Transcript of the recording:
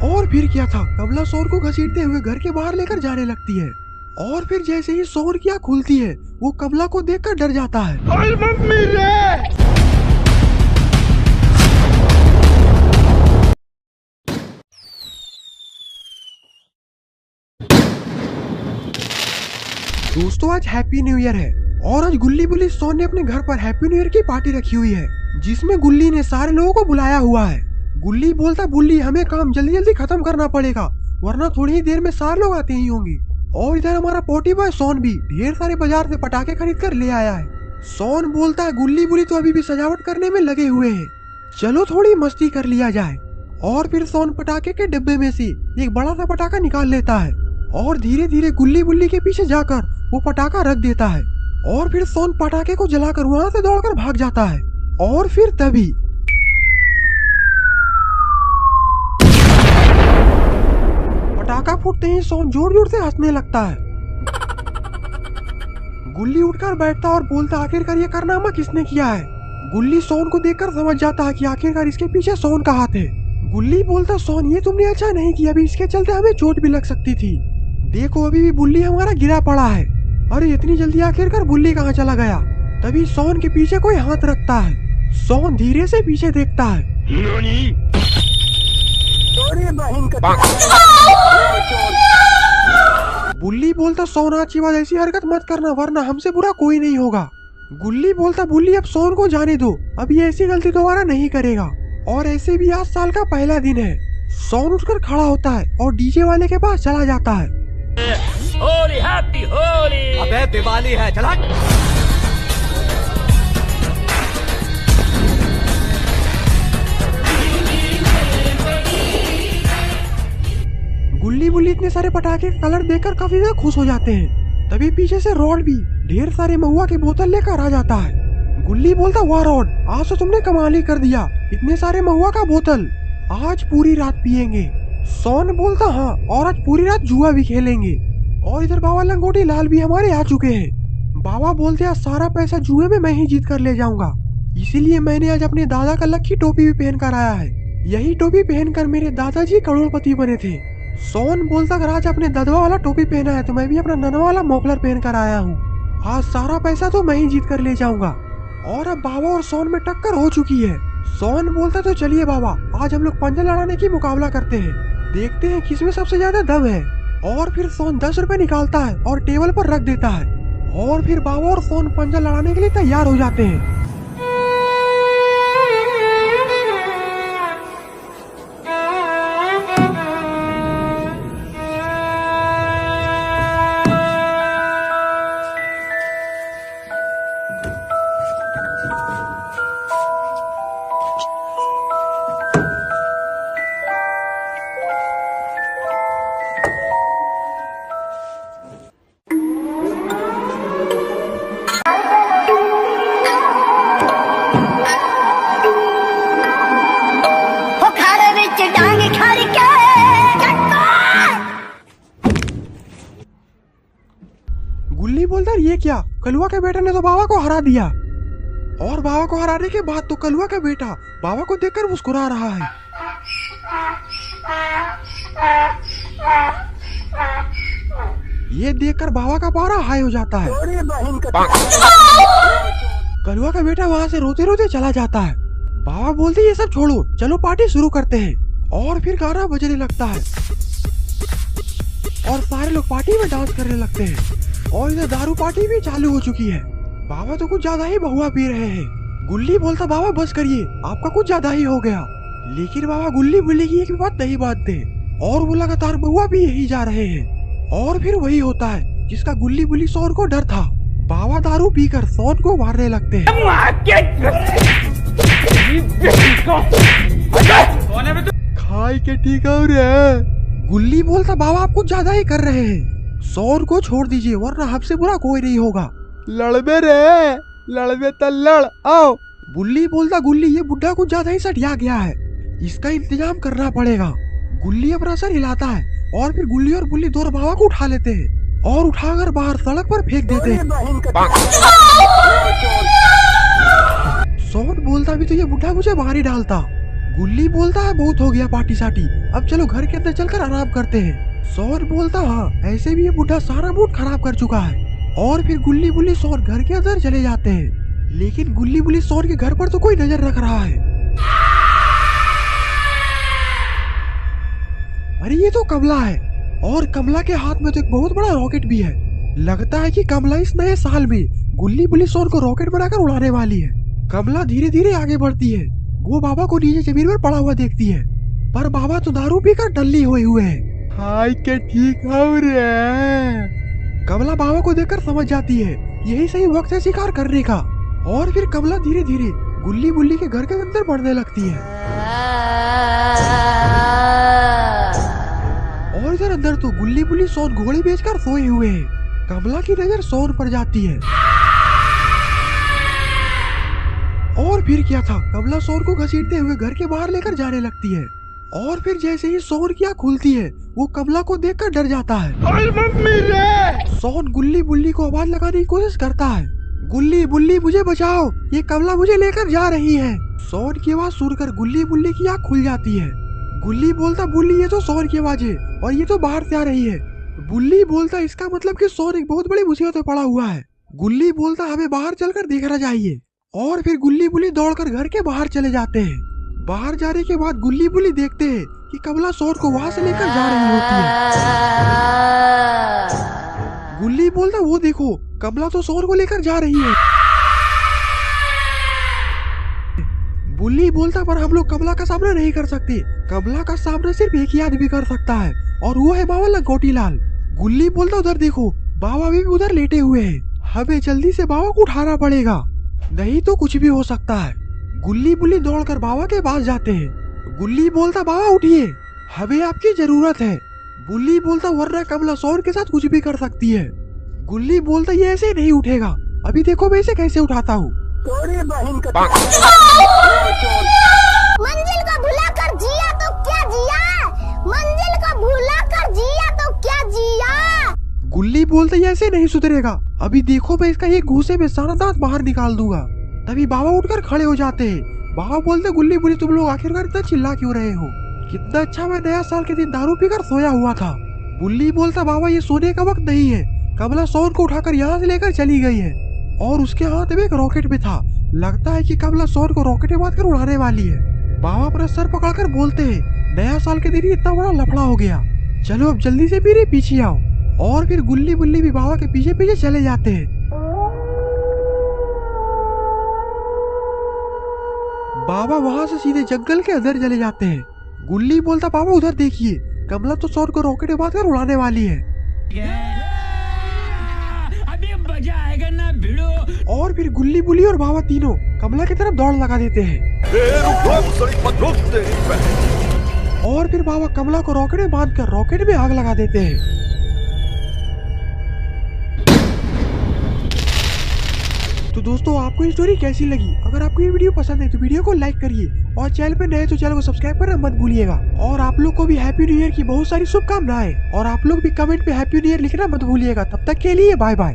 और फिर क्या था, कमला सोन को घसीटते हुए घर के बाहर लेकर जाने लगती है। और फिर जैसे ही सोन की आँख खुलती है, वो कमला को देखकर डर जाता है। ओए मम्मी रे! दोस्तों आज हैप्पी न्यू ईयर है और आज गुल्ली बुल्ली सोन ने अपने घर पर हैप्पी न्यू ईयर की पार्टी रखी हुई है, जिसमें गुल्ली ने सारे लोगों को बुलाया हुआ है। गुल्ली बोलता, बुल्ली हमें काम जल्दी जल्दी खत्म करना पड़ेगा, वरना थोड़ी ही देर में सारे लोग आते ही होंगे। और इधर हमारा पोटी बॉय सोन भी ढेर सारे बाजार से पटाखे खरीद कर ले आया है। सोन बोलता है, गुल्ली बुल्ली तो अभी भी सजावट करने में लगे हुए हैं, चलो थोड़ी मस्ती कर लिया जाए। और फिर सोन पटाखे के डिब्बे में से एक बड़ा सा पटाखा निकाल लेता है और धीरे धीरे गुल्ली बुल्ली के पीछे जाकर वो पटाखा रख देता है। और फिर सोन पटाखे को जलाकर वहाँ से दौड़कर भाग जाता है। और फिर तभी पटाखा फूटते ही सोन जोर जोर से हंसने लगता है। गुल्ली उठकर बैठता और बोलता, आखिरकार ये कारनामा किसने किया है। गुल्ली सोन को देखकर समझ जाता है कि आखिरकार इसके पीछे सोन का हाथ है। गुल्ली बोलता, सोन ये तुमने अच्छा नहीं किया, अभी इसके चलते हमें चोट भी लग सकती थी। देखो अभी भी बुल्ली हमारा गिरा पड़ा है। अरे इतनी जल्दी आखिरकार बुल्ली कहाँ चला गया। तभी सोन के पीछे कोई हाथ रखता है। सोन धीरे से पीछे देखता है। बुल्ली बोलता, सोन आज के बाद ऐसी हरकत मत करना, वरना हमसे बुरा कोई नहीं होगा। गुल्ली बोलता, बुल्ली अब सोन को जाने दो, अभी ऐसी गलती दोबारा नहीं करेगा। और ऐसे भी आज साल का पहला दिन है। सोन उठकर खड़ा होता है और डीजे वाले के पास चला जाता है। होली हैप्पी होली! अबे दिवाली है, चला। गुल्ली बुल्ली इतने सारे पटाखे का कलर देखकर काफी ज्यादा खुश हो जाते हैं। तभी पीछे से रॉड भी ढेर सारे महुआ की बोतल लेकर आ जाता है। गुल्ली बोलता, वाह रॉड, आज तो तुमने कमाल ही कर दिया, इतने सारे महुआ का बोतल, आज पूरी रात पियेंगे। सोन बोलता, हाँ, और आज पूरी रात जुआ भी खेलेंगे। और इधर बाबा लंगोटी लाल भी हमारे आ चुके हैं। बाबा बोलते, आज सारा पैसा जुए में मैं ही जीत कर ले जाऊंगा, इसीलिए मैंने आज अपने दादा का लक्की टोपी भी पहन कर आया है। यही टोपी पहनकर मेरे दादाजी करोड़पति बने थे। सोन बोलता, अगर आज अपने ददवा वाला टोपी पहना है तो मैं भी अपना ननवा वाला मोफलर पहन कर आया हूँ, आज सारा पैसा तो मैं ही जीत कर ले जाऊंगा। और अब बाबा और सोन में टक्कर हो चुकी है। सोन बोलता, तो चलिए बाबा, आज हम लोग पंजा लड़ाने की मुकाबला करते हैं, देखते हैं किसमें सबसे ज्यादा दम है। और फिर सोन 10 रुपए निकालता है और टेबल पर रख देता है। और फिर बाबा और सोन पंजा लड़ाने के लिए तैयार हो जाते हैं। गुल्ली बोलता, ये क्या, कलुआ के बेटे ने तो बाबा को हरा दिया। और बाबा को हराने के बाद तो कलुआ का बेटा बाबा को देखकर मुस्कुरा रहा है। ये देखकर बाबा का पारा हाई हो जाता है। कलुआ का बेटा वहाँ से रोते रोते चला जाता है। बाबा बोलते, ये सब छोड़ो, चलो पार्टी शुरू करते हैं। और फिर गाना बजने लगता है और सारे लोग पार्टी में डांस करने लगते हैं। और इधर दारू पार्टी भी चालू हो चुकी है। बाबा तो कुछ ज्यादा ही बहुआ पी रहे हैं। गुल्ली बोलता, बाबा बस करिए, आपका कुछ ज्यादा ही हो गया। लेकिन बाबा गुल्ली बुल्ली की एक भी बात नहीं मानते और वो लगातार बहुआ भी यही जा रहे हैं। और फिर वही होता है जिसका गुल्ली बुल्ली सोन को डर था। बाबा दारू पीकर सोन को मारने लगते हैं। खाई के ठीक है। गुल्ली बोलता, बाबा आप कुछ ज्यादा ही कर रहे हैं, सोन को छोड़ दीजिए, वरना हमसे बुरा कोई नहीं होगा। लड़बे रे, लड़बे तो लड़ आओ। बुल्ली बोलता, गुल्ली ये बुढ़ा कुछ ज्यादा ही सटिया गया है, इसका इंतजाम करना पड़ेगा। गुल्ली अपना सर हिलाता है और फिर गुल्ली और बुल्ली दोनों बाबा को उठा लेते हैं और उठाकर बाहर सड़क पर फेंक देते हैं। सोन बोलता, भी तो ये बुढ़ा मुझे बाहर ही डालता। गुल्ली बोलता है बहुत हो गया पार्टी साटी, अब चलो घर के अंदर चलकर आराम करते हैं। सोन बोलता हाँ ऐसे भी ये बुढ़ा सारा मूड खराब कर चुका है। और फिर गुल्ली बुल्ली सोन घर के अंदर चले जाते हैं, लेकिन गुल्ली बुल्ली सोन के घर पर तो कोई नजर रख रहा है। अरे ये तो कमला है, और कमला के हाथ में तो एक बहुत बड़ा रॉकेट भी है। लगता है कि कमला इस नए साल में गुल्ली बुल्ली सोन को रॉकेट बनाकर उड़ाने वाली है। कमला धीरे धीरे आगे बढ़ती है, वो बाबा को नीचे जमीन पर पड़ा हुआ देखती है, पर बाबा तो दारू पीकर डल्ली हुए हैं। हाय के ठीक हो रे। कमला बाबा को देखकर समझ जाती है यही सही वक्त है शिकार करने का, और फिर कमला धीरे धीरे गुल्ली बुल्ली के घर के अंदर बढ़ने लगती है। और इधर अंदर तो गुल्ली बुल्ली सोन घोड़ी बेचकर सोए हुए हैं। कमला की नजर सोन पर जाती है, और फिर क्या था, कमला सोन को घसीटते हुए घर के बाहर लेकर जाने लगती है। और फिर जैसे ही सोन की आँख खुलती है वो कमला को देखकर डर जाता है। मम्मी रे। सोन गुल्ली बुल्ली को आवाज लगाने की कोशिश करता है, गुल्ली बुल्ली मुझे बचाओ, ये कमला मुझे लेकर जा रही है। सोन की आवाज सुनकर गुल्ली बुल्ली की आँख खुल जाती है। गुल्ली बोलता बुल्ली ये तो सोन की आवाज है और ये तो बाहर से आ रही है। बुल्ली बोलता इसका मतलब कि सोन एक बहुत बड़ी मुसीबत में पड़ा हुआ है। गुल्ली बोलता हमें बाहर चलकर देखना चाहिए। और फिर गुल्ली बुल्ली दौड़कर घर के बाहर चले जाते हैं। बाहर जाने के बाद गुल्ली बुल्ली देखते हैं कि कमला सोन को वहां से लेकर जा रही होती है। गुल्ली बोलता वो देखो कमला तो सोन को लेकर जा रही है। बुल्ली बोलता पर हम लोग कमला का सामना नहीं कर सकते, कमला का सामना सिर्फ एक ही आदमी कर सकता है और वो है बाबा लंगोटी लाल। गुल्ली बोलता उधर देखो बाबा भी उधर लेटे हुए हैं, हमें जल्दी से बाबा को उठाना पड़ेगा, नहीं तो कुछ भी हो सकता है। गुल्ली बुल्ली दौड़कर बाबा के पास जाते हैं। गुल्ली बोलता बाबा उठिए, हमें आपकी जरूरत है। बुल्ली बोलता वरना कमला सोन के साथ कुछ भी कर सकती है। गुल्ली बोलता ये ऐसे नहीं उठेगा, अभी देखो मैं इसे कैसे उठाता हूँ। मंजिल को भुलाकर जिया तो क्या जिया, मंजिल को भुलाकर जिया तो क्या जिया। गुल्ली बोलता ये ऐसे नहीं सुधरेगा, अभी देखो मैं इसका ये घूसे में सारा दांत बाहर निकाल दूंगा। तभी बाबा उठकर खड़े हो जाते हैं। बाबा बोलते गुल्ली बुल्ली तुम लोग आखिरकार इतना चिल्ला क्यों रहे हो, कितना अच्छा मैं नया साल के दिन दारू पीकर सोया हुआ था। बुल्ली बोलता बाबा ये सोने का वक्त नहीं है, कमला सोन को उठाकर यहाँ से लेकर चली गई है और उसके हाथ में एक रॉकेट भी था, लगता है कि कमला सोन को रॉकेट में बांध कर उड़ाने वाली है। बाबा अपना सर पकड़कर बोलते हैं नया साल के दिन ही इतना बड़ा लफड़ा हो गया, चलो अब जल्दी से मेरे पीछे आओ। और फिर गुल्ली बुल्ली भी बाबा के पीछे पीछे चले जाते हैं। बाबा वहाँ से सीधे जंगल के अंदर चले जाते हैं। गुल्ली बोलता बाबा उधर देखिए कमला तो सोन को रॉकेट में बांध कर उड़ाने वाली है। अभी मजा आएगा ना भिड़ो। और फिर गुल्ली बुल्ली और बाबा तीनों कमला की तरफ दौड़ लगा देते हैं। और फिर बाबा कमला को रॉकेट में बांधकर रॉकेट में आग लगा देते हैं। तो दोस्तों आपको ये स्टोरी कैसी लगी? अगर आपको ये वीडियो पसंद है तो वीडियो को लाइक करिए और चैनल पे नए तो चैनल को सब्सक्राइब करना मत भूलिएगा। और आप लोग को भी हैप्पी न्यू ईयर की बहुत सारी शुभकामनाएं, और आप लोग भी कमेंट पे हैप्पी न्यू ईयर लिखना मत भूलिएगा। तब तक के लिए बाय बाय।